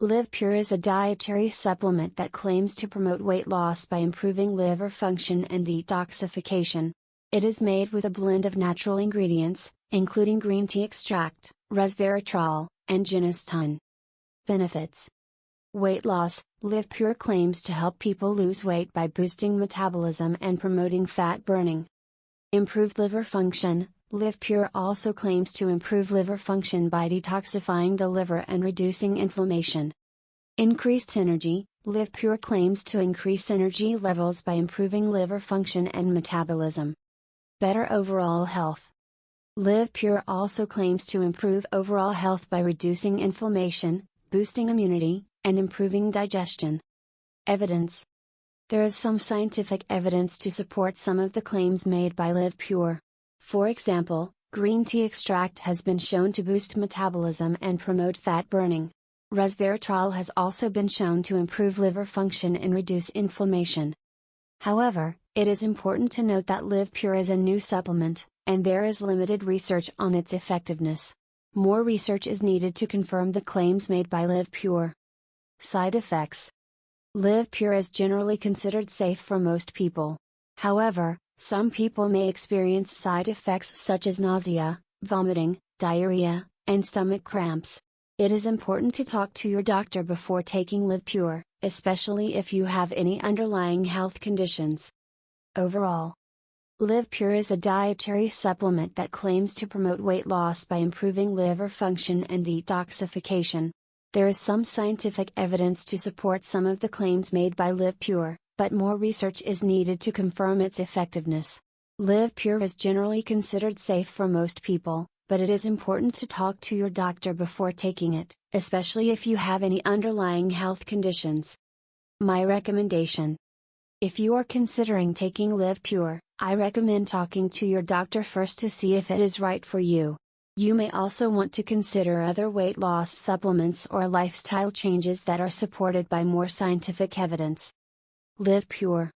Liv Pure is a dietary supplement that claims to promote weight loss by improving liver function and detoxification. It is made with a blend of natural ingredients, including green tea extract, resveratrol, and genistein. Benefits: weight loss. Liv Pure claims to help people lose weight by boosting metabolism and promoting fat burning. Improved liver function. Liv Pure also claims to improve liver function by detoxifying the liver and reducing inflammation. Increased energy. Liv Pure claims to increase energy levels by improving liver function and metabolism. Better overall health. Liv Pure also claims to improve overall health by reducing inflammation, boosting immunity, and improving digestion. Evidence: there is some scientific evidence to support some of the claims made by Liv Pure. For example, green tea extract has been shown to boost metabolism and promote fat burning. Resveratrol has also been shown to improve liver function and reduce inflammation. However, it is important to note that Liv Pure is a new supplement, and there is limited research on its effectiveness. More research is needed to confirm the claims made by Liv Pure. Side effects: Liv Pure is generally considered safe for most people. However, some people may experience side effects such as nausea, vomiting, diarrhea, and stomach cramps. It is important to talk to your doctor before taking Liv Pure, especially if you have any underlying health conditions. Overall, Liv Pure is a dietary supplement that claims to promote weight loss by improving liver function and detoxification. There is some scientific evidence to support some of the claims made by Liv Pure, but more research is needed to confirm its effectiveness. Liv Pure is generally considered safe for most people, but it is important to talk to your doctor before taking it, especially if you have any underlying health conditions. My recommendation: if you are considering taking Liv Pure, I recommend talking to your doctor first to see if it is right for you. You may also want to consider other weight loss supplements or lifestyle changes that are supported by more scientific evidence. Liv Pure.